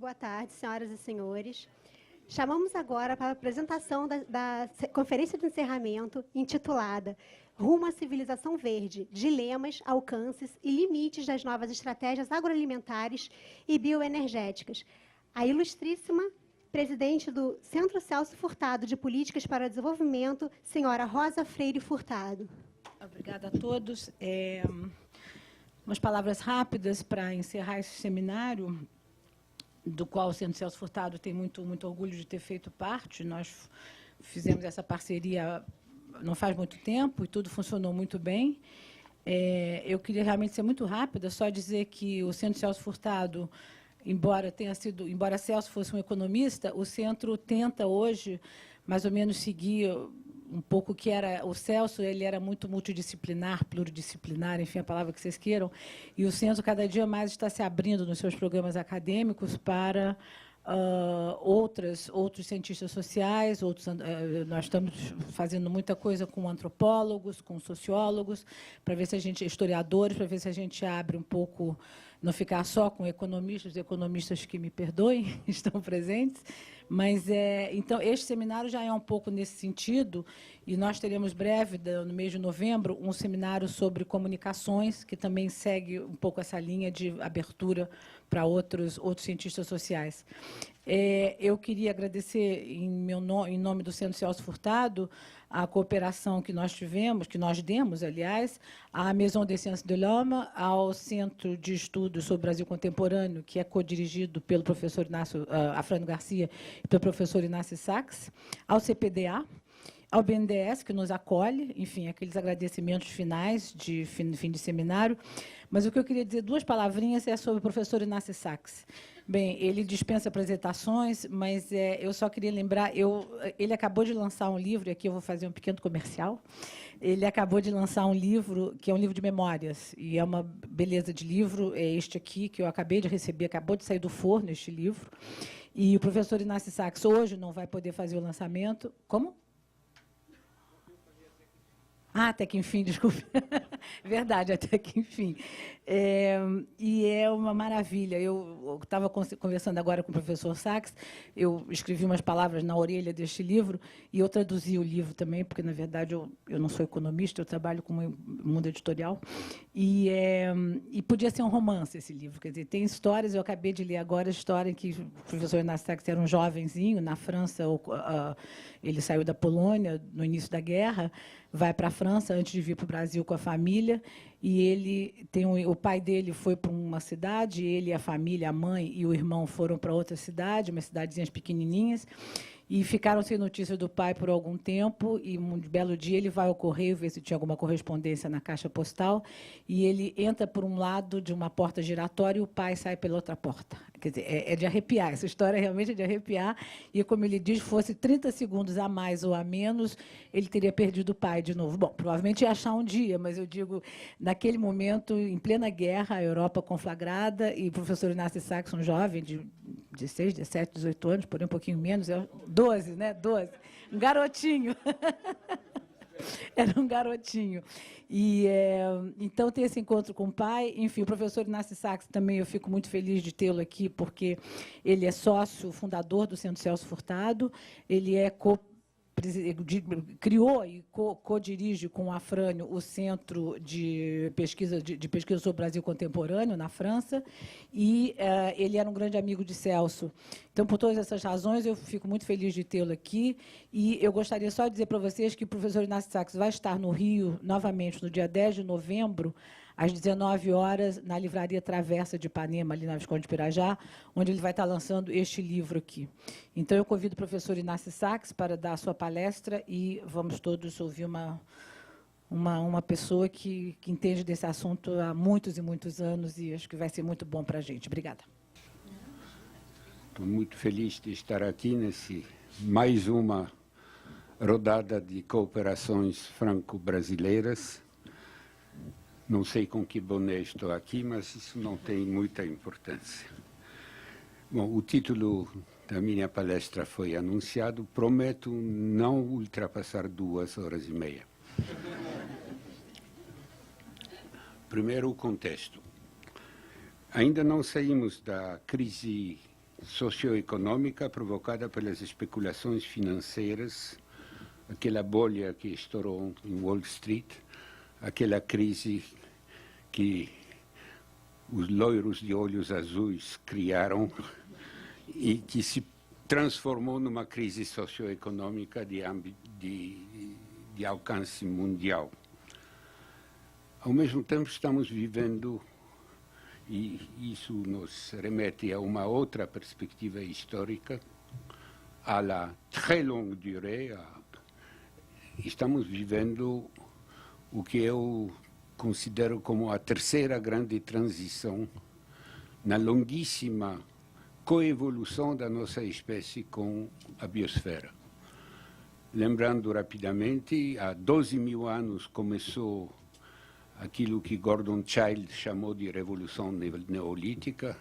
boa tarde, senhoras e senhores. Chamamos agora para a apresentação da conferência de encerramento intitulada Rumo à Civilização Verde, Dilemas, Alcances e Limites das Novas Estratégias Agroalimentares e Bioenergéticas. A ilustríssima presidente do Centro Celso Furtado de Políticas para o Desenvolvimento, senhora Rosa Freire Furtado. Obrigada a todos. Umas palavras rápidas para encerrar esse seminário, do qual o Centro Celso Furtado tem muito orgulho de ter feito parte. Nós fizemos essa parceria não faz muito tempo e tudo funcionou muito bem. Eu queria realmente ser muito rápida, só dizer que o Centro Celso Furtado, embora Celso fosse um economista, o centro tenta hoje mais ou menos seguir um pouco que era o Celso. Ele era muito multidisciplinar, pluridisciplinar, enfim, a palavra que vocês queiram, e o centro cada dia mais está se abrindo nos seus programas acadêmicos para outros cientistas sociais, nós estamos fazendo muita coisa com antropólogos, com sociólogos, para ver se a gente, historiadores, para ver se a gente abre um pouco, não ficar só com economistas que me perdoem, estão presentes, mas então este seminário já é um pouco nesse sentido, e nós teremos breve, no mês de novembro, um seminário sobre comunicações, que também segue um pouco essa linha de abertura para outros cientistas sociais. Eu queria agradecer, em nome do Centro Celso Furtado, a cooperação que nós demos, aliás, à Maison des Sciences de l'Homme, ao Centro de Estudos sobre o Brasil Contemporâneo, que é codirigido pelo professor Afrânio Garcia e pelo professor Inácio Sachs, ao CPDA, ao BNDES, que nos acolhe, enfim, aqueles agradecimentos finais de fim de seminário. Mas o que eu queria dizer, duas palavrinhas, é sobre o professor Inácio Sachs. Bem, ele dispensa apresentações, mas eu só queria lembrar, ele acabou de lançar um livro, e aqui eu vou fazer um pequeno comercial. Ele acabou de lançar um livro, que é um livro de memórias, e é uma beleza de livro, é este aqui, que eu acabei de receber, acabou de sair do forno, este livro. E o professor Inácio Sachs hoje não vai poder fazer o lançamento. Como? Até que enfim, desculpe. Verdade, até que enfim. E é uma maravilha. Eu estava conversando agora com o professor Sachs, eu escrevi umas palavras na orelha deste livro, e eu traduzi o livro também, porque, na verdade, eu não sou economista, eu trabalho com o mundo editorial, e podia ser um romance esse livro. Quer dizer, tem histórias, eu acabei de ler agora a história em que o professor Inácio Sachs era um jovenzinho, na França, ele saiu da Polônia no início da guerra, vai para a França antes de vir para o Brasil com a família, e ele o pai dele foi para uma cidade, ele, a família, a mãe e o irmão foram para outra cidade, umas cidadezinhas pequenininhas, e ficaram sem notícia do pai por algum tempo, e um belo dia ele vai ao correio ver se tinha alguma correspondência na caixa postal, e ele entra por um lado de uma porta giratória e o pai sai pela outra porta. Quer dizer, é de arrepiar, essa história realmente é de arrepiar, e, como ele diz, fosse 30 segundos a mais ou a menos, ele teria perdido o pai de novo. Bom, provavelmente ia achar um dia, mas eu digo, naquele momento, em plena guerra, a Europa conflagrada, e o professor Inácio Sachs, um jovem de 16, 17, 18 anos, porém um pouquinho menos, 12, né? 12. Um garotinho. Era um garotinho. Então, tem esse encontro com o pai. Enfim, o professor Inácio Sachs também, eu fico muito feliz de tê-lo aqui, porque ele é sócio fundador do Centro Celso Furtado, ele criou e co-dirige com o Afrânio o Centro de Pesquisa sobre o Brasil Contemporâneo, na França, e ele era um grande amigo de Celso. Então, por todas essas razões, eu fico muito feliz de tê-lo aqui, e eu gostaria só de dizer para vocês que o professor Inácio Sachs vai estar no Rio, novamente, no dia 10 de novembro, às 19 horas, na Livraria Travessa de Ipanema, ali na Visconde de Pirajá, onde ele vai estar lançando este livro aqui. Então, eu convido o professor Inácio Sachs para dar a sua palestra, e vamos todos ouvir uma pessoa que entende desse assunto há muitos e muitos anos, e acho que vai ser muito bom para a gente. Obrigada. Estou muito feliz de estar aqui nesse mais uma rodada de cooperações franco-brasileiras. Não sei com que boné estou aqui, mas isso não tem muita importância. Bom, o título da minha palestra foi anunciado. Prometo não ultrapassar 2h30. Primeiro, o contexto. Ainda não saímos da crise socioeconômica provocada pelas especulações financeiras, aquela bolha que estourou em Wall Street, aquela crise que os loiros de olhos azuis criaram e que se transformou numa crise socioeconômica de alcance mundial. Ao mesmo tempo, estamos vivendo, e isso nos remete a uma outra perspectiva histórica, à la très longue durée, estamos vivendo o que eu considero como a terceira grande transição na longuíssima coevolução da nossa espécie com a biosfera. Lembrando rapidamente, há 12 mil anos começou aquilo que Gordon Childe chamou de Revolução Neolítica.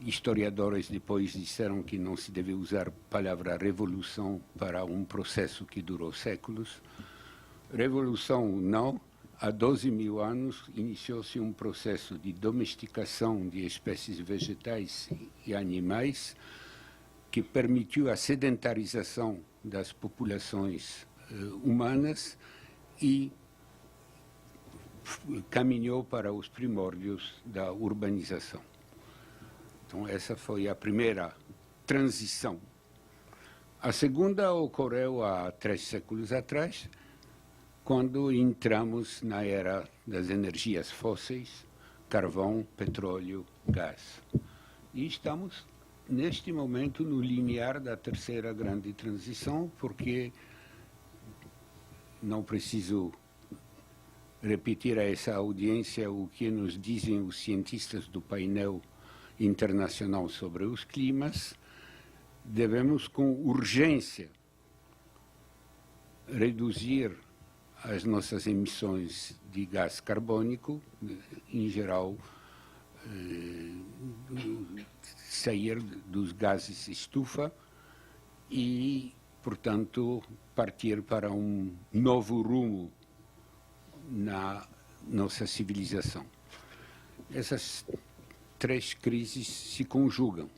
Historiadores depois disseram que não se deve usar a palavra revolução para um processo que durou séculos. Revolução não, há 12 mil anos iniciou-se um processo de domesticação de espécies vegetais e animais que permitiu a sedentarização das populações humanas e caminhou para os primórdios da urbanização. Então, essa foi a primeira transição. A segunda ocorreu há 3 séculos atrás, quando entramos na era das energias fósseis, carvão, petróleo, gás. E estamos, neste momento, no limiar da terceira grande transição, porque não preciso repetir a essa audiência o que nos dizem os cientistas do painel internacional sobre os climas. Devemos, com urgência, reduzir as nossas emissões de gás carbônico, em geral, sair dos gases estufa e, portanto, partir para um novo rumo na nossa civilização. Essas 3 crises se conjugam.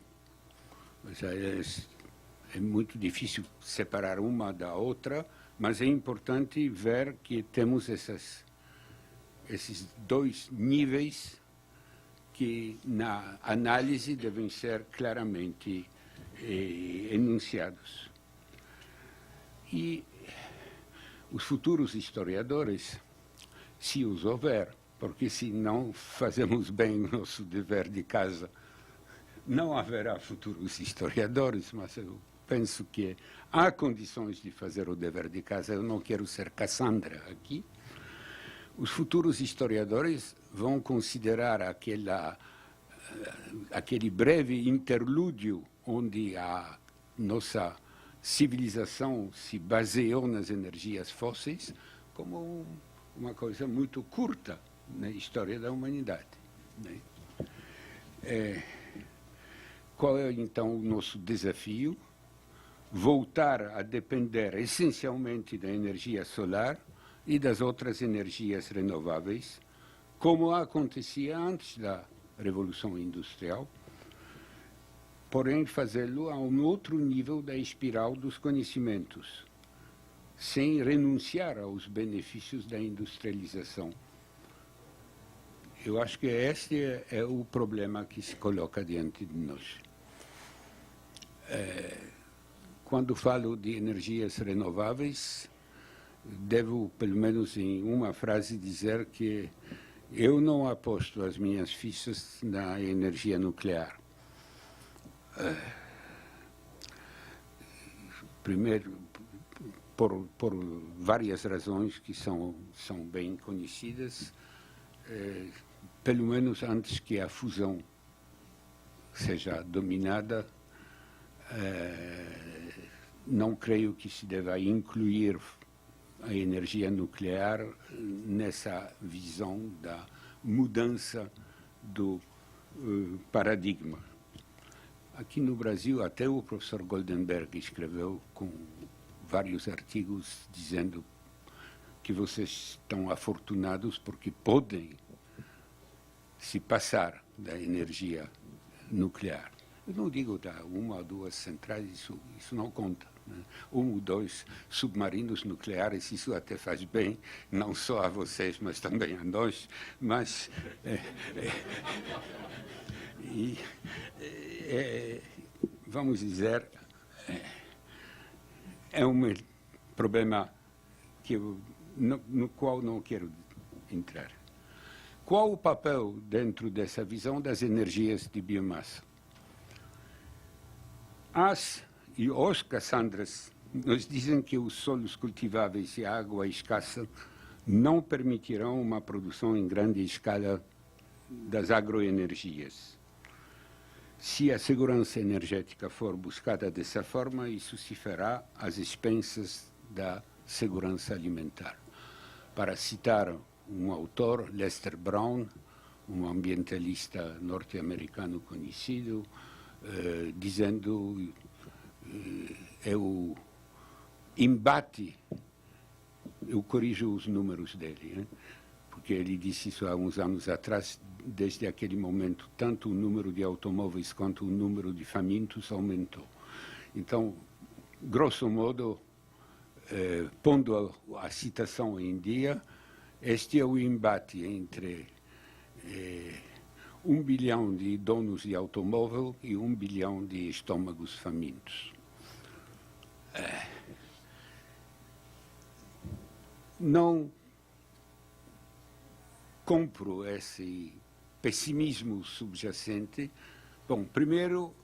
É muito difícil separar uma da outra, mas é importante ver que temos esses 2 níveis que, na análise, devem ser claramente enunciados. E os futuros historiadores, se os houver, porque se não fazemos bem o nosso dever de casa, não haverá futuros historiadores, mas eu penso que há condições de fazer o dever de casa. Eu não quero ser Cassandra aqui. Os futuros historiadores vão considerar aquele breve interlúdio onde a nossa civilização se baseou nas energias fósseis como uma coisa muito curta na história da humanidade. Né? Qual é, então, o nosso desafio? Voltar a depender essencialmente da energia solar e das outras energias renováveis, como acontecia antes da Revolução Industrial, porém fazê-lo a um outro nível da espiral dos conhecimentos, sem renunciar aos benefícios da industrialização. Eu acho que este é o problema que se coloca diante de nós. Quando falo de energias renováveis, devo, pelo menos em uma frase, dizer que eu não aposto as minhas fichas na energia nuclear. Primeiro, por várias razões que são bem conhecidas, pelo menos antes que a fusão seja dominada, não creio que se deva incluir a energia nuclear nessa visão da mudança do paradigma. Aqui no Brasil, até o professor Goldenberg escreveu com vários artigos dizendo que vocês estão afortunados porque podem se passar da energia nuclear. Eu não digo da uma ou duas centrais, isso não conta. Né? Um ou dois submarinos nucleares, isso até faz bem, não só a vocês, mas também a nós. Mas vamos dizer, é um problema no qual não quero entrar. Qual o papel dentro dessa visão das energias de biomassa? As e os Cassandras nos dizem que os solos cultiváveis e a água escassa não permitirão uma produção em grande escala das agroenergias. Se a segurança energética for buscada dessa forma, isso se fará às expensas da segurança alimentar. Para citar um autor, Lester Brown, um ambientalista norte-americano conhecido, dizendo é o embate, eu corrijo os números dele, né? Porque ele disse isso há uns anos atrás, desde aquele momento, tanto o número de automóveis quanto o número de famintos aumentou. Então, grosso modo, pondo a citação em dia, este é o embate entre 1 bilhão de donos de automóvel e 1 bilhão de estômagos famintos. Não compro esse pessimismo subjacente. Bom, primeiro,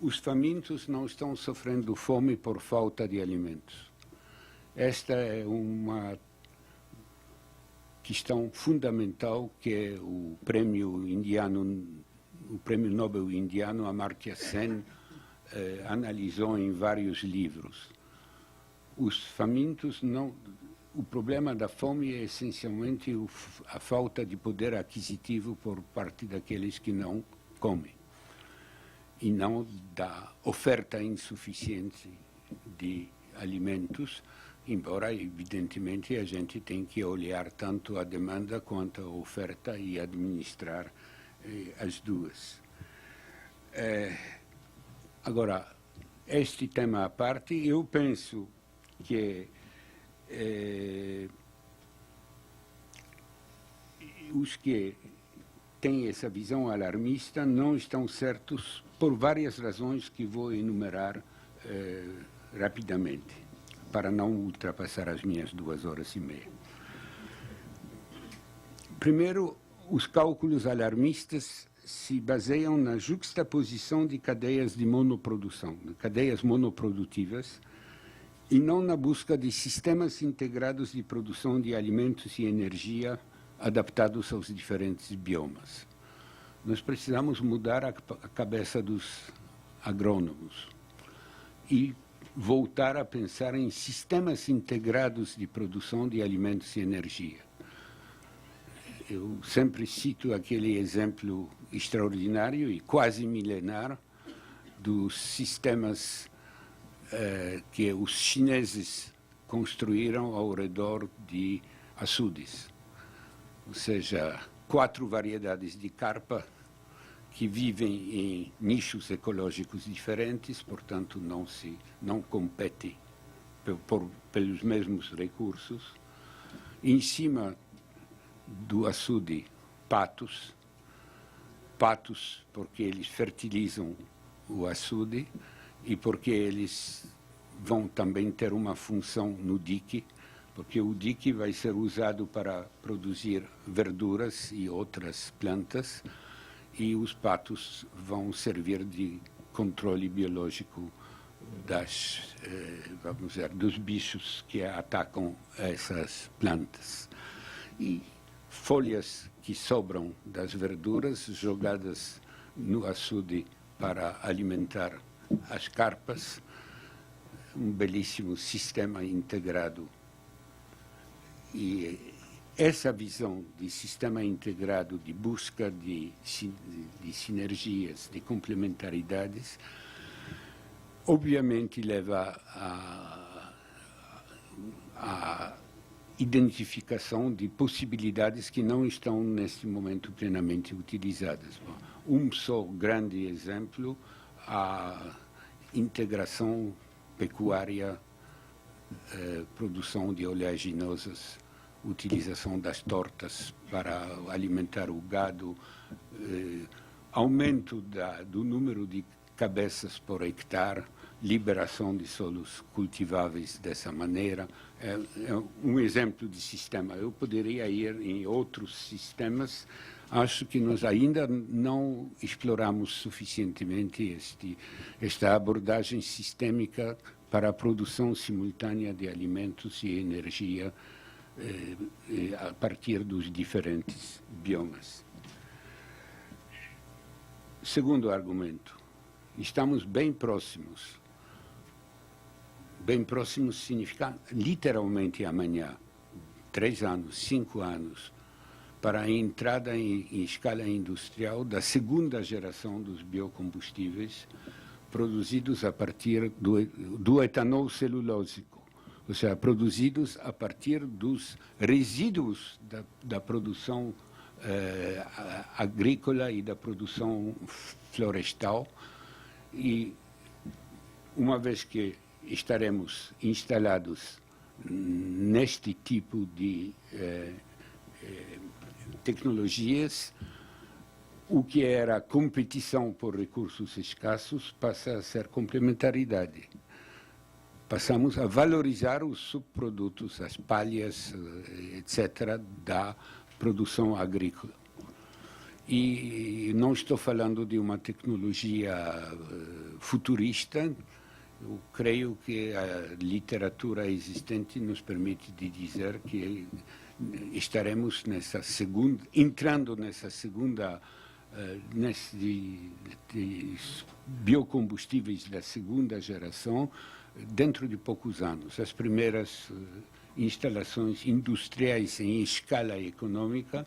os famintos não estão sofrendo fome por falta de alimentos. Esta é uma questão fundamental que o prêmio Nobel indiano Amartya Sen analisou em vários livros. Os famintos não. O problema da fome é essencialmente a falta de poder aquisitivo por parte daqueles que não comem, e não da oferta insuficiente de alimentos, embora, evidentemente, a gente tem que olhar tanto a demanda quanto a oferta e administrar as duas. Agora, este tema à parte, eu penso que os que têm essa visão alarmista não estão certos por várias razões que vou enumerar rapidamente, para não ultrapassar as minhas 2h30. Primeiro, os cálculos alarmistas se baseiam na juxtaposição de cadeias de monoprodução, de cadeias monoprodutivas, e não na busca de sistemas integrados de produção de alimentos e energia adaptados aos diferentes biomas. Nós precisamos mudar a cabeça dos agrônomos e voltar a pensar em sistemas integrados de produção de alimentos e energia. Eu sempre cito aquele exemplo extraordinário e quase milenar dos sistemas que os chineses construíram ao redor de açudes. Ou seja, 4 variedades de carpa que vivem em nichos ecológicos diferentes, portanto não competem pelos mesmos recursos. Em cima do açude, patos porque eles fertilizam o açude e porque eles vão também ter uma função no dique, porque o dique vai ser usado para produzir verduras e outras plantas, e os patos vão servir de controle biológico dos bichos que atacam essas plantas. E folhas que sobram das verduras jogadas no açude para alimentar as carpas, um belíssimo sistema integrado. E essa visão de sistema integrado, de busca de sinergias, de complementaridades, obviamente leva a identificação de possibilidades que não estão, neste momento, plenamente utilizadas. Um só grande exemplo, à integração pecuária, produção de oleaginosas, utilização das tortas para alimentar o gado, aumento do número de cabeças por hectare, liberação de solos cultiváveis dessa maneira. É um exemplo de sistema. Eu poderia ir em outros sistemas. Acho que nós ainda não exploramos suficientemente esta abordagem sistêmica para a produção simultânea de alimentos e energia a partir dos diferentes biomas. Segundo argumento, estamos bem próximos. Bem próximos significa literalmente amanhã, 3 anos, 5 anos, para a entrada em escala industrial da segunda geração dos biocombustíveis produzidos a partir do etanol celulósico, ou seja, produzidos a partir dos resíduos da produção agrícola e da produção florestal. E uma vez que estaremos instalados neste tipo de tecnologias, o que era competição por recursos escassos passa a ser complementaridade. Passamos a valorizar os subprodutos, as palhas, etc., da produção agrícola. E não estou falando de uma tecnologia futurista. Eu creio que a literatura existente nos permite dizer que estaremos entrando nessa segunda, nesses biocombustíveis da segunda geração dentro de poucos anos. As primeiras instalações industriais em escala econômica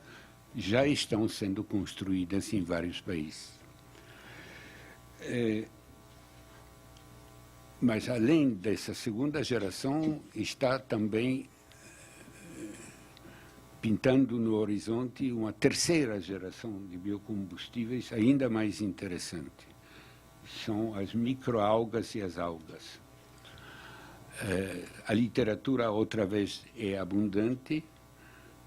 já estão sendo construídas em vários países. Mas, além dessa segunda geração, está também pintando no horizonte uma terceira geração de biocombustíveis ainda mais interessante. São as microalgas e as algas. A literatura, outra vez, é abundante.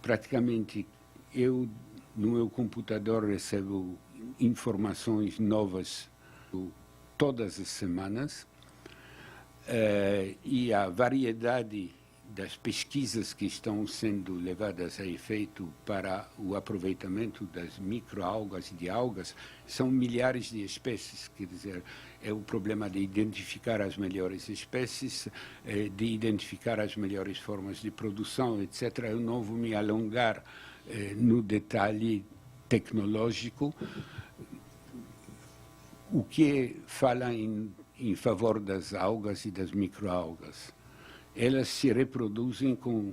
Praticamente, eu, no meu computador, recebo informações novas todas as semanas. E a variedade das pesquisas que estão sendo levadas a efeito para o aproveitamento das microalgas e de algas são milhares de espécies. Quer dizer, é o problema de identificar as melhores espécies, de identificar as melhores formas de produção, etc. Eu não vou me alongar no detalhe tecnológico. O que fala em favor das algas e das microalgas? Elas se reproduzem com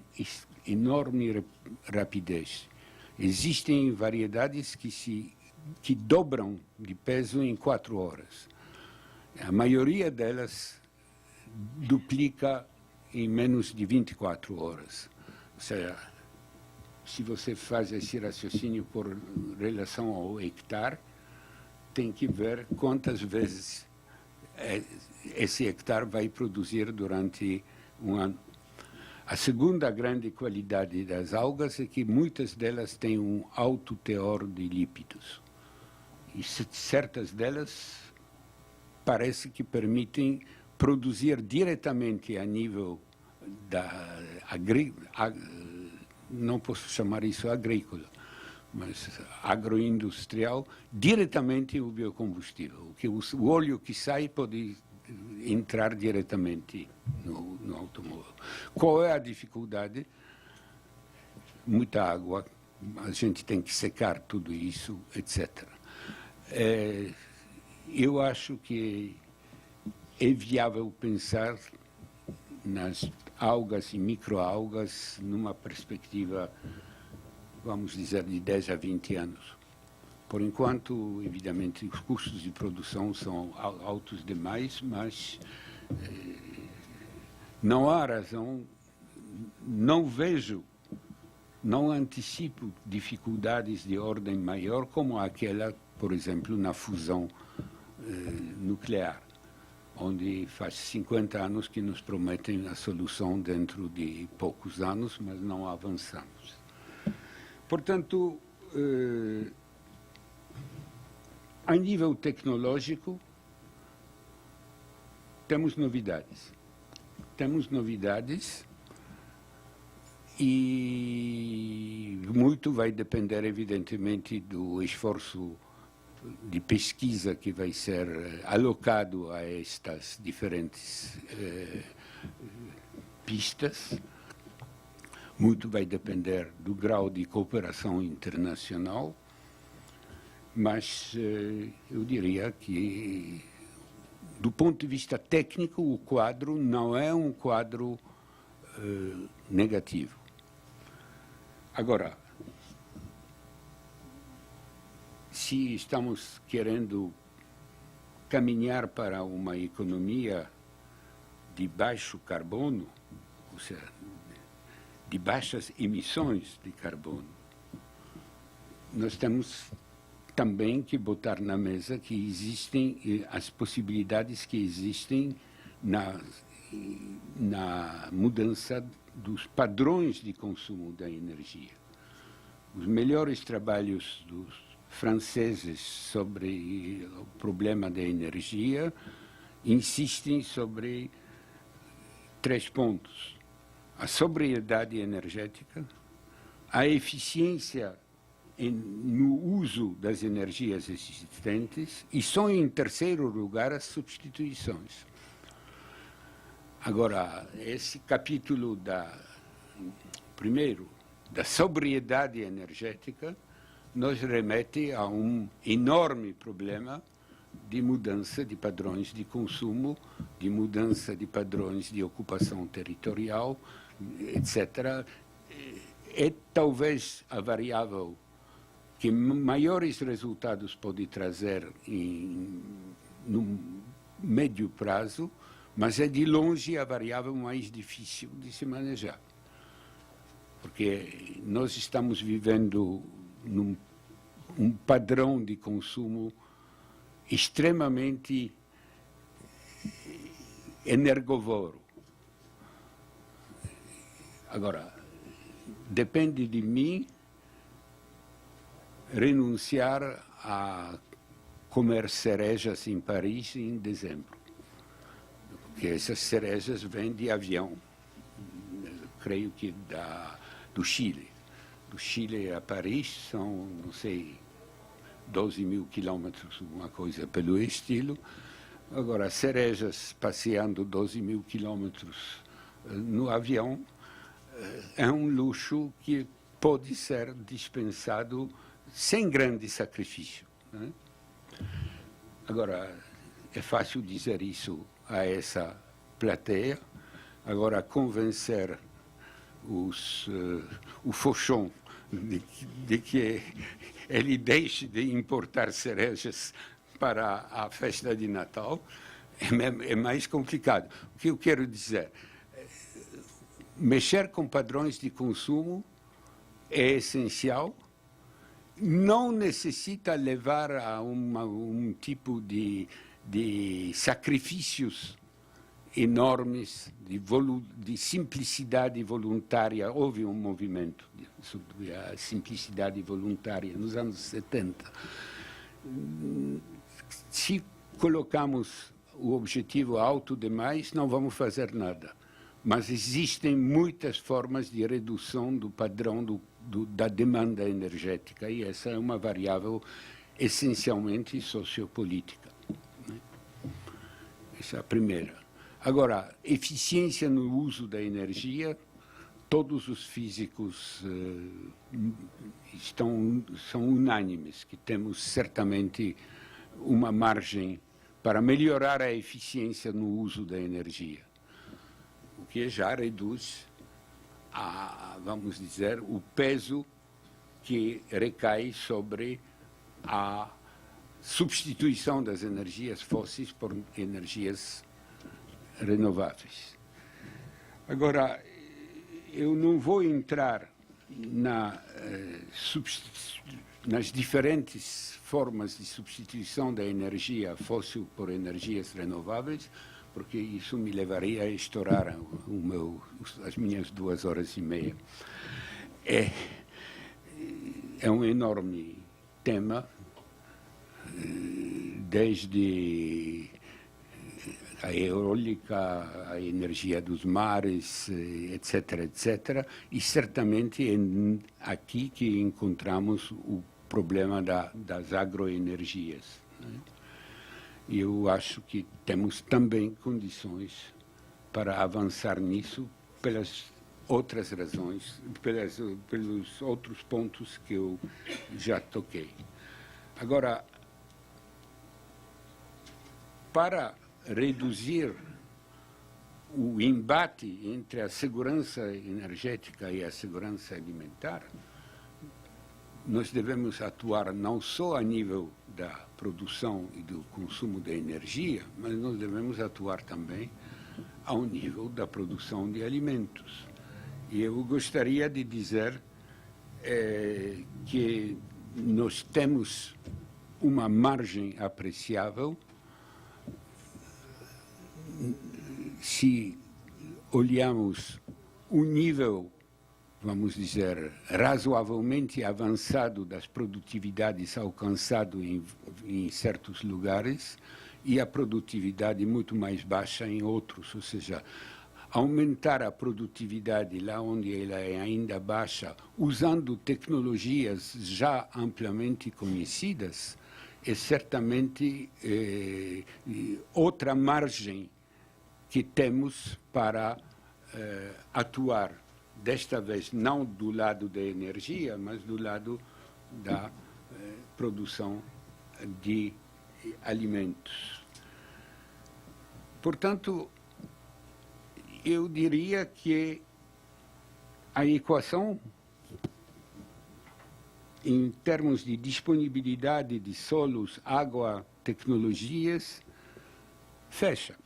enorme rapidez. Existem variedades que dobram de peso em 4 horas. A maioria delas duplica em menos de 24 horas. Ou seja, se você faz esse raciocínio por relação ao hectare, tem que ver quantas vezes esse hectare vai produzir durante um ano. A segunda grande qualidade das algas é que muitas delas têm um alto teor de lípidos. E certas delas parece que permitem produzir diretamente a nível não posso chamar isso agrícola, mas agroindustrial, diretamente o biocombustível. O óleo que sai pode entrar diretamente no automóvel. Qual é a dificuldade? Muita água, a gente tem que secar tudo isso, etc. Eu acho que é viável pensar nas algas e microalgas numa perspectiva, vamos dizer, de 10 a 20 anos. Por enquanto, evidentemente, os custos de produção são altos demais, mas não há razão, não antecipo dificuldades de ordem maior como aquela, por exemplo, na fusão nuclear, onde faz 50 anos que nos prometem a solução dentro de poucos anos, mas não avançamos. Portanto, a nível tecnológico, temos novidades. Temos novidades e muito vai depender, evidentemente, do esforço de pesquisa que vai ser alocado a estas diferentes pistas. Muito vai depender do grau de cooperação internacional, mas eu diria que, do ponto de vista técnico, o quadro não é um quadro negativo. Agora, se estamos querendo caminhar para uma economia de baixo carbono, ou seja, de baixas emissões de carbono, nós temos também que botar na mesa que existem as possibilidades que existem na mudança dos padrões de consumo da energia. Os melhores trabalhos dos franceses sobre o problema da energia insistem sobre 3 pontos: a sobriedade energética, a eficiência no uso das energias existentes e só em terceiro lugar as substituições. Agora, esse capítulo primeiro, da sobriedade energética, nos remete a um enorme problema de mudança de padrões de consumo, de mudança de padrões de ocupação territorial, etc. É talvez a variável que maiores resultados pode trazer no médio prazo, mas é de longe a variável mais difícil de se manejar. Porque nós estamos vivendo um padrão de consumo extremamente energovoro. Agora, depende de mim renunciar a comer cerejas em Paris em dezembro, porque essas cerejas vêm de avião, creio que do Chile. Do Chile a Paris são, não sei, 12 mil quilômetros, uma coisa pelo estilo. Agora, cerejas passeando 12 mil quilômetros no avião é um luxo que pode ser dispensado sem grande sacrifício, né? Agora, é fácil dizer isso a essa plateia. Agora, convencer o Fauchon de que ele deixe de importar cerejas para a festa de Natal é mais complicado. O que eu quero dizer? Mexer com padrões de consumo é essencial, não necessita levar a um tipo de sacrifícios enormes, de simplicidade voluntária. Houve um movimento sobre a simplicidade voluntária nos anos 70. Se colocamos o objetivo alto demais, não vamos fazer nada. Mas existem muitas formas de redução do padrão da demanda energética, e essa é uma variável essencialmente sociopolítica, né? Essa é a primeira. Agora, eficiência no uso da energia, todos os físicos são unânimes que temos certamente uma margem para melhorar a eficiência no uso da energia, o que já reduz, vamos dizer, o peso que recai sobre a substituição das energias fósseis por energias renováveis. Agora, eu não vou entrar na nas diferentes formas de substituição da energia fóssil por energias renováveis, porque isso me levaria a estourar as minhas 2 horas e meia. É um enorme tema, desde a eólica, a energia dos mares, etc., etc., e certamente é aqui que encontramos o problema das agroenergias, né? E eu acho que temos também condições para avançar nisso pelas outras razões, pelos outros pontos que eu já toquei. Agora, para reduzir o embate entre a segurança energética e a segurança alimentar, nós devemos atuar não só a nível da produção e do consumo de energia, mas nós devemos atuar também ao nível da produção de alimentos. E eu gostaria de dizer que nós temos uma margem apreciável se olhamos o nível, vamos dizer, razoavelmente avançado das produtividades alcançado em certos lugares e a produtividade muito mais baixa em outros, ou seja, aumentar a produtividade lá onde ela é ainda baixa, usando tecnologias já amplamente conhecidas, é certamente outra margem que temos para atuar, desta vez não do lado da energia, mas do lado da produção de alimentos. Portanto, eu diria que a equação, em termos de disponibilidade de solos, água, tecnologias, fecha.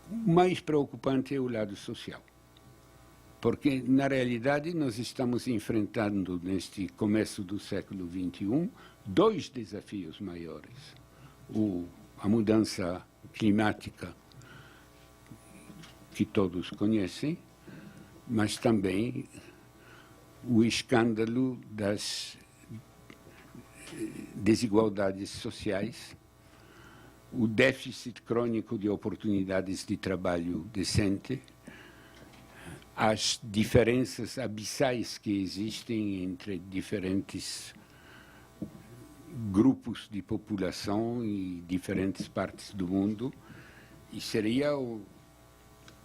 O mais preocupante é o lado social, porque, na realidade, nós estamos enfrentando, neste começo do século XXI, 2 desafios maiores. A mudança climática, que todos conhecem, mas também o escândalo das desigualdades sociais, o déficit crônico de oportunidades de trabalho decente, as diferenças abissais que existem entre diferentes grupos de população e diferentes partes do mundo, e seria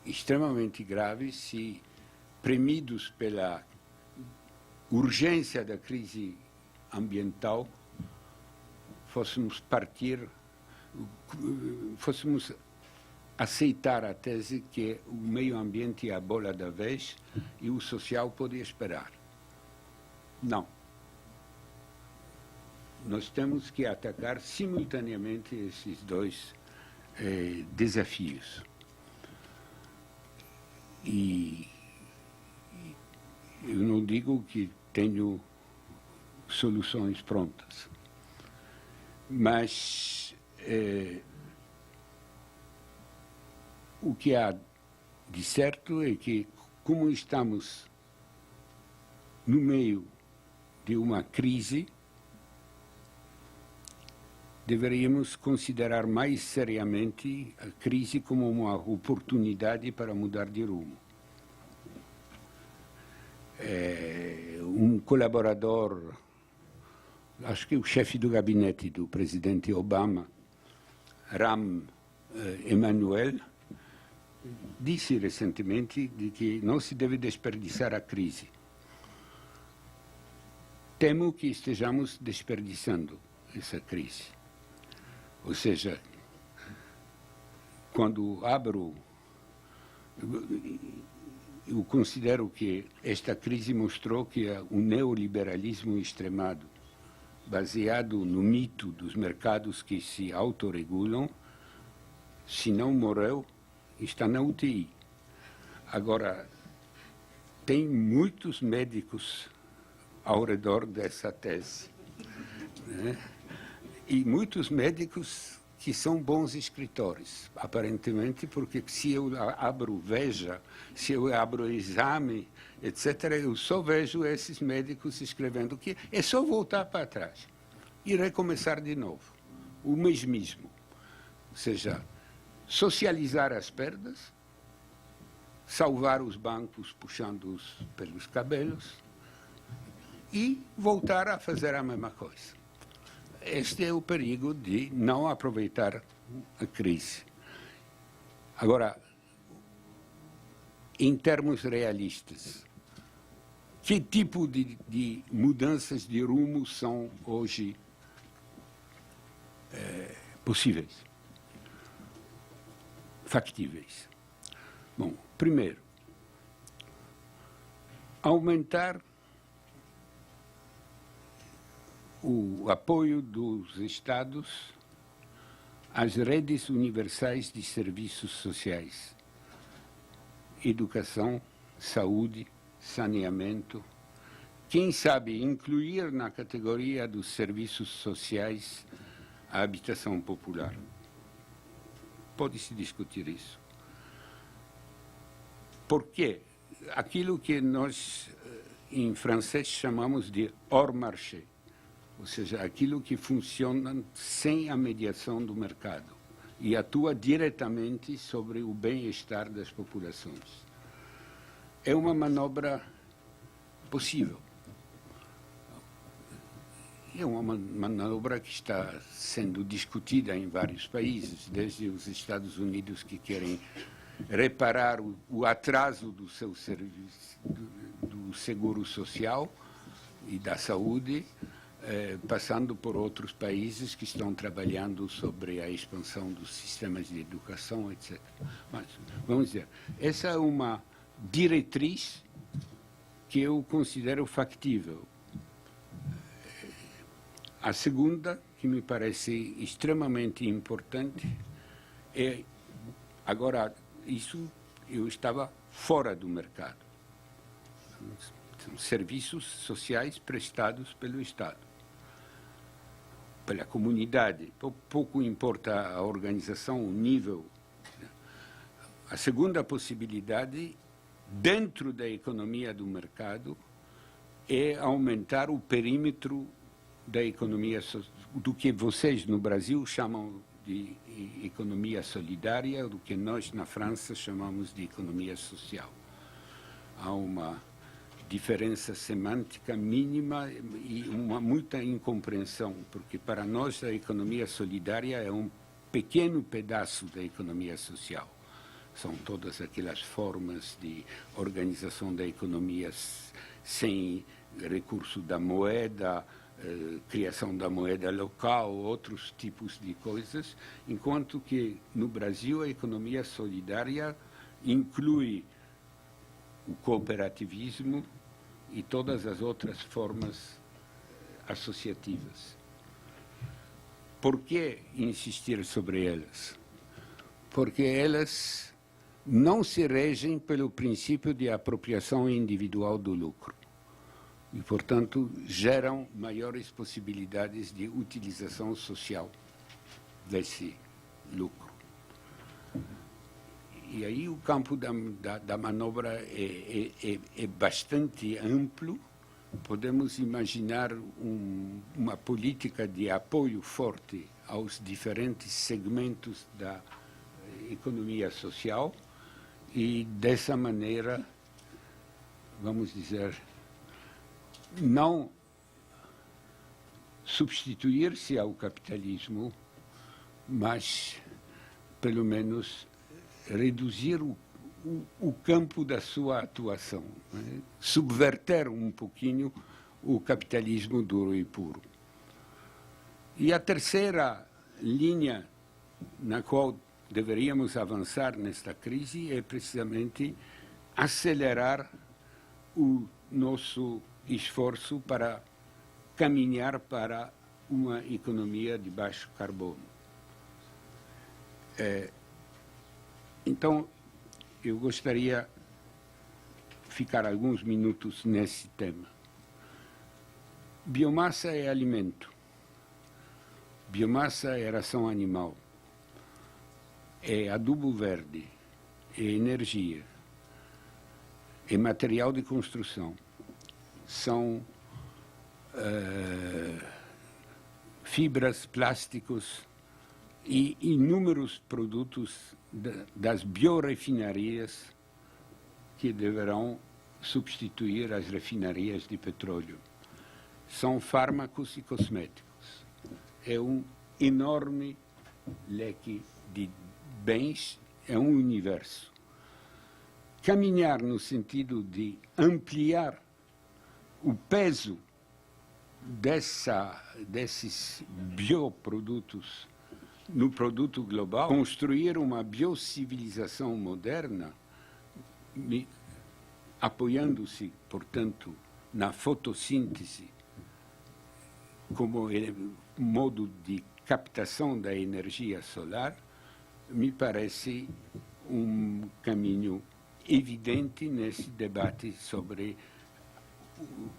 extremamente grave se, premidos pela urgência da crise ambiental, fôssemos aceitar a tese que o meio ambiente é a bola da vez e o social pode esperar. Não. Nós temos que atacar simultaneamente esses 2 desafios. E eu não digo que tenho soluções prontas, mas o que há de certo é que, como estamos no meio de uma crise, deveríamos considerar mais seriamente a crise como uma oportunidade para mudar de rumo. Um colaborador, acho que o chefe do gabinete do presidente Obama, Rahm Emanuel, disse recentemente de que não se deve desperdiçar a crise. Temo que estejamos desperdiçando essa crise. Ou seja, quando abro, eu considero que esta crise mostrou que o neoliberalismo extremado, baseado no mito dos mercados que se autorregulam, se não morreu, está na UTI. Agora, tem muitos médicos ao redor dessa tese, né? E muitos médicos que são bons escritores, aparentemente, porque se eu abro Veja, se eu abro Exame, etc., eu só vejo esses médicos escrevendo que é só voltar para trás e recomeçar de novo, o mesmismo. Ou seja, socializar as perdas, salvar os bancos puxando-os pelos cabelos e voltar a fazer a mesma coisa. Este é o perigo de não aproveitar a crise. Agora, em termos realistas, que tipo de mudanças de rumo são hoje possíveis, factíveis? Bom, primeiro, aumentar o apoio dos Estados às redes universais de serviços sociais, educação, saúde, saneamento, quem sabe incluir na categoria dos serviços sociais a habitação popular. Pode-se discutir isso. Por quê? Aquilo que nós, em francês, chamamos de hors marché, ou seja, aquilo que funciona sem a mediação do mercado e atua diretamente sobre o bem-estar das populações. É uma manobra possível. É uma manobra que está sendo discutida em vários países, desde os Estados Unidos, que querem reparar o atraso do seu serviço, do seguro social e da saúde, passando por outros países que estão trabalhando sobre a expansão dos sistemas de educação, etc. Mas, vamos dizer, essa é uma diretriz que eu considero factível. A segunda, que me parece extremamente importante, é, agora, isso eu estava fora do mercado. São serviços sociais prestados pelo Estado, pela comunidade. Pouco importa a organização, o nível. A segunda possibilidade, dentro da economia do mercado, é aumentar o perímetro da economia, do que vocês no Brasil chamam de economia solidária, do que nós na França chamamos de economia social. Há uma diferença semântica mínima e muita incompreensão, porque para nós a economia solidária é um pequeno pedaço da economia social. São todas aquelas formas de organização da economia sem recurso da moeda, criação da moeda local, outros tipos de coisas, enquanto que no Brasil a economia solidária inclui o cooperativismo e todas as outras formas associativas. Por que insistir sobre elas? Porque elas não se regem pelo princípio de apropriação individual do lucro e, portanto, geram maiores possibilidades de utilização social desse lucro. E aí o campo da manobra é bastante amplo. Podemos imaginar uma política de apoio forte aos diferentes segmentos da economia social e, dessa maneira, vamos dizer, não substituir-se ao capitalismo, mas, pelo menos, reduzir o campo da sua atuação, né? Subverter um pouquinho o capitalismo duro e puro. E a terceira linha na qual deveríamos avançar nesta crise é precisamente acelerar o nosso esforço para caminhar para uma economia de baixo carbono. Então, eu gostaria de ficar alguns minutos nesse tema. Biomassa é alimento. Biomassa é ração animal. É adubo verde. É energia. É material de construção. São fibras, plásticos e inúmeros produtos das biorefinarias que deverão substituir as refinarias de petróleo. São fármacos e cosméticos. É um enorme leque de bens, é um universo. Caminhar no sentido de ampliar o peso desses bioprodutos no produto global, construir uma biocivilização moderna, apoiando-se, portanto, na fotossíntese como modo de captação da energia solar, me parece um caminho evidente nesse debate sobre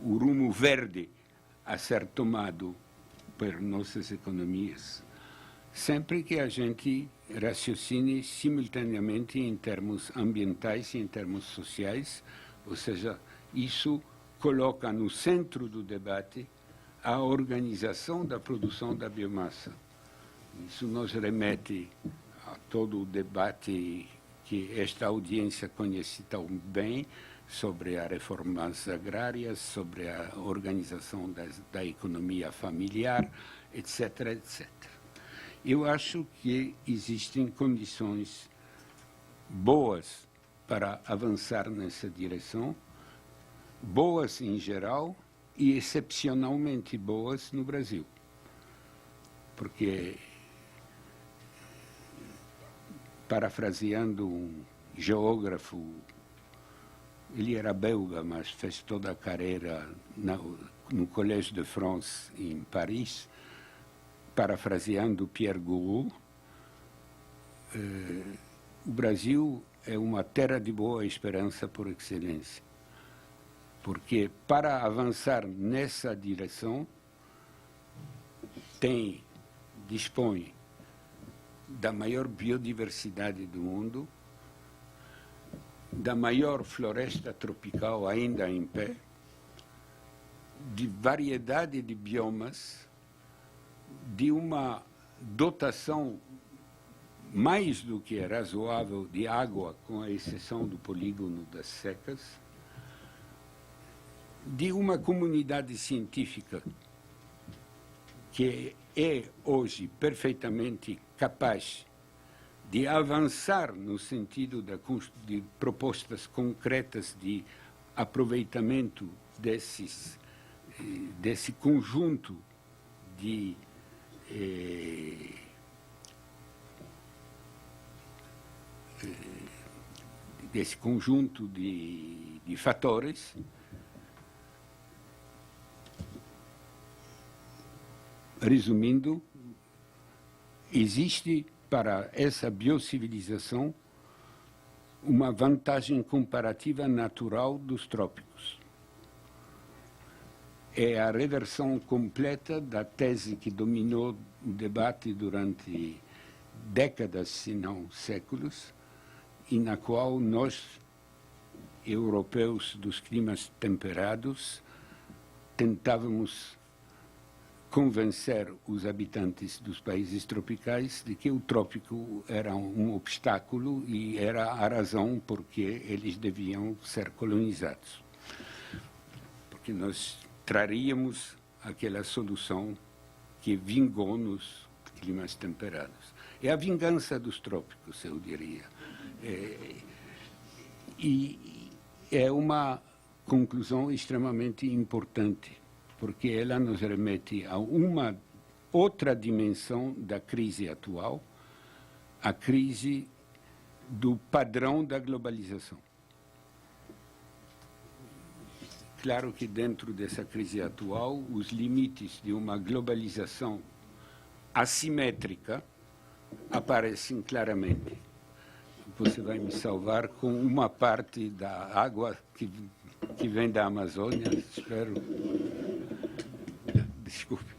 o rumo verde a ser tomado por nossas economias, sempre que a gente raciocine simultaneamente em termos ambientais e em termos sociais, ou seja, isso coloca no centro do debate a organização da produção da biomassa. Isso nos remete a todo o debate que esta audiência conhece tão bem sobre as reformas agrárias, sobre a organização da economia familiar, etc., etc. Eu acho que existem condições boas para avançar nessa direção, boas em geral e excepcionalmente boas no Brasil. Porque, parafraseando um geógrafo, ele era belga, mas fez toda a carreira no Collège de France, em Paris, parafraseando Pierre Gouroux, o Brasil é uma terra de boa esperança por excelência. Porque, para avançar nessa direção, dispõe da maior biodiversidade do mundo, da maior floresta tropical ainda em pé, de variedade de biomas, de uma dotação mais do que razoável de água, com a exceção do polígono das secas, de uma comunidade científica que é hoje perfeitamente capaz de avançar no sentido de propostas concretas de aproveitamento desse conjunto de fatores. Resumindo, existe para essa biocivilização uma vantagem comparativa natural dos trópicos. É a reversão completa da tese que dominou o debate durante décadas, se não séculos, e na qual nós, europeus dos climas temperados, tentávamos convencer os habitantes dos países tropicais de que o trópico era um obstáculo e era a razão por que eles deviam ser colonizados. Porque nós traríamos aquela solução que vingou nos climas temperados. É a vingança dos trópicos, eu diria. E é uma conclusão extremamente importante, porque ela nos remete a uma outra dimensão da crise atual, a crise do padrão da globalização. Claro que dentro dessa crise atual, os limites de uma globalização assimétrica aparecem claramente. Você vai me salvar com uma parte da água que vem da Amazônia, espero. desculpe.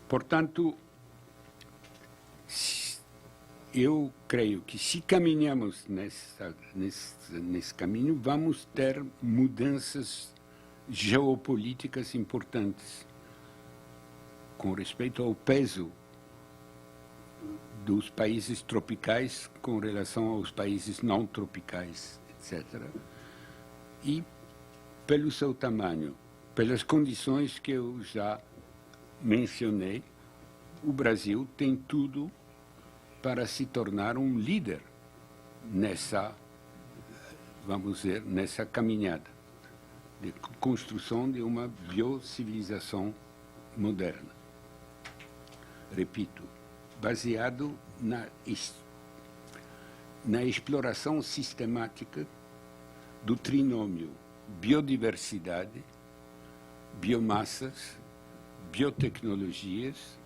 Portanto, eu creio que se caminhamos nesse caminho, vamos ter mudanças geopolíticas importantes com respeito ao peso dos países tropicais com relação aos países não tropicais, etc. E pelo seu tamanho, pelas condições que eu já mencionei, o Brasil tem tudo para se tornar um líder nessa, vamos dizer, nessa caminhada de construção de uma biocivilização moderna. Repito, baseado na exploração sistemática do trinômio biodiversidade, biomassas, biotecnologias,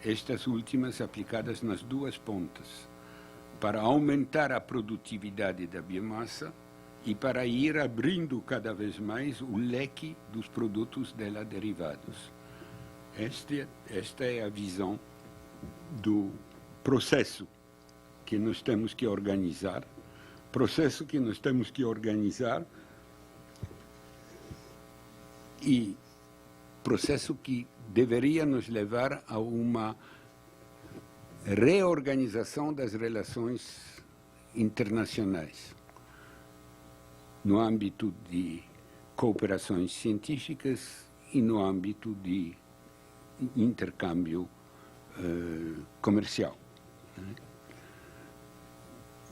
estas últimas aplicadas nas duas pontas, para aumentar a produtividade da biomassa e para ir abrindo cada vez mais o leque dos produtos dela derivados. Esta é a visão do processo que nós temos que organizar, e processo que deveria nos levar a uma reorganização das relações internacionais no âmbito de cooperações científicas e no âmbito de intercâmbio comercial.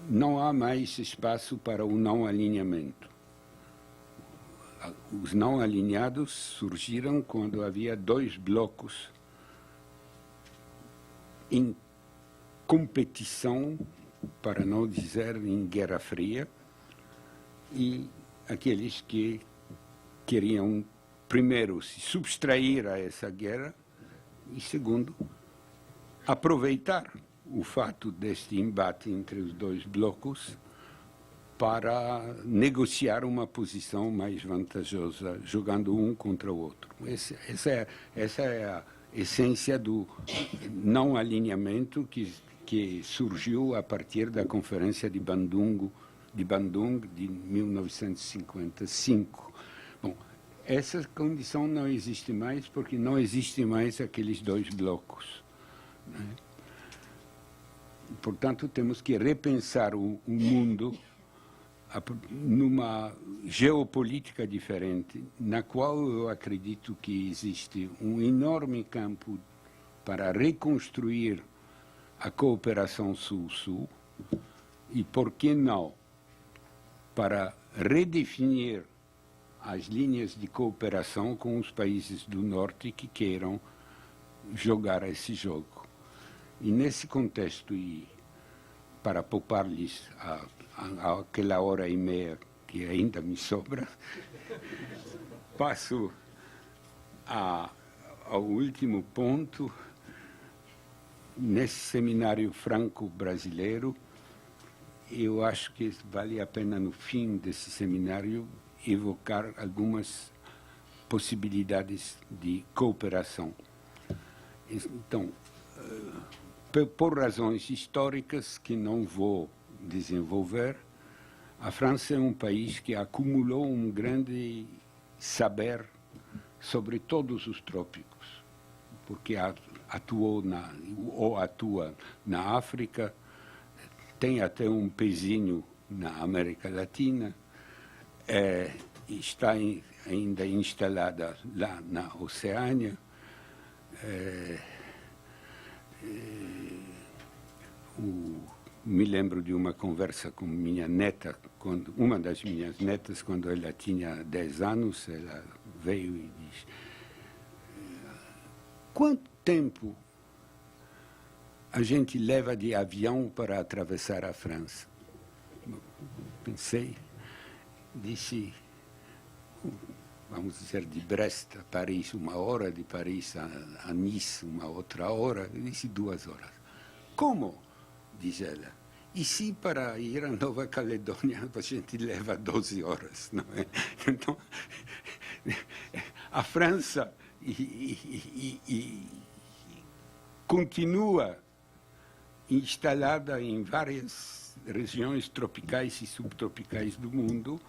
Não há mais espaço para o não alinhamento. Os não alinhados surgiram quando havia dois blocos em competição, para não dizer em Guerra Fria, e aqueles que queriam, primeiro, se subtrair a essa guerra e, segundo, aproveitar o fato deste embate entre os dois blocos para negociar uma posição mais vantajosa, jogando um contra o outro. Essa é a essência do não alinhamento que surgiu a partir da Conferência de Bandung de 1955. Bom, essa condição não existe mais porque não existem mais aqueles dois blocos, né? Portanto, temos que repensar o mundo numa geopolítica diferente, na qual eu acredito que existe um enorme campo para reconstruir a cooperação Sul-Sul e, por que não, para redefinir as linhas de cooperação com os países do Norte que queiram jogar esse jogo. E nesse contexto, e para poupar-lhes aquela hora e meia que ainda me sobra, passo ao último ponto. Nesse seminário franco-brasileiro, eu acho que vale a pena, no fim desse seminário, evocar algumas possibilidades de cooperação. Então, por razões históricas que não vou desenvolver, a França é um país que acumulou um grande saber sobre todos os trópicos, porque atua na África, tem até um pezinho na América Latina, está ainda instalada lá na Oceânia. Me lembro de uma conversa com minha neta, uma das minhas netas, quando ela tinha 10 anos, ela veio e disse: quanto tempo a gente leva de avião para atravessar a França? Pensei, disse, vamos dizer, de Brest a Paris, 1 hora, de Paris a Nice, uma outra hora, eu disse 2 horas. Como? Diz ela. E se para ir a Nova Caledônia a gente leva 12 horas, não é? Então, a França continua instalada em várias regiões tropicais e subtropicais do mundo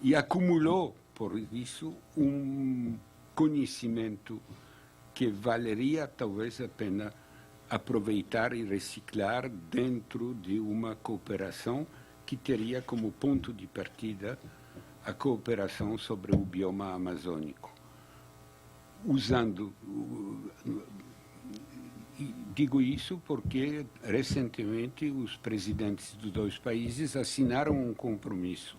e acumulou, por isso, um conhecimento que valeria talvez a pena aproveitar e reciclar dentro de uma cooperação que teria como ponto de partida a cooperação sobre o bioma amazônico. Digo isso porque, recentemente, os presidentes dos dois países assinaram um compromisso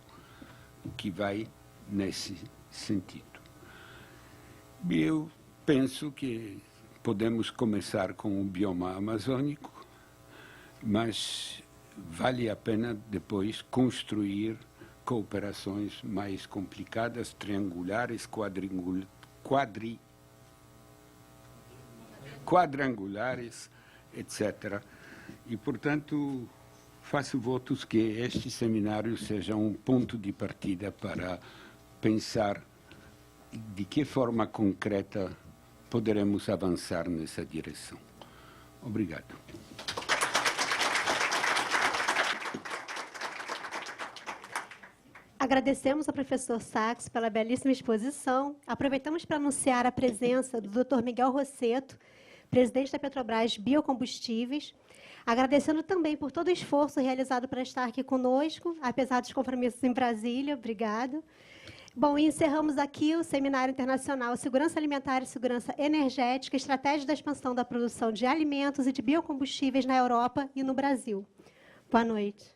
que vai nesse sentido. Eu penso que podemos começar com o bioma amazônico, mas vale a pena depois construir cooperações mais complicadas, triangulares, quadrangulares, etc. E, portanto, faço votos que este seminário seja um ponto de partida para pensar de que forma concreta poderemos avançar nessa direção. Obrigado. Agradecemos ao professor Sachs pela belíssima exposição. Aproveitamos para anunciar a presença do Dr. Miguel Rosseto, presidente da Petrobras Biocombustíveis, agradecendo também por todo o esforço realizado para estar aqui conosco, apesar dos compromissos em Brasília. Obrigado. Bom, e encerramos aqui o Seminário Internacional Segurança Alimentar e Segurança Energética, Estratégia da Expansão da Produção de Alimentos e de Biocombustíveis na Europa e no Brasil. Boa noite.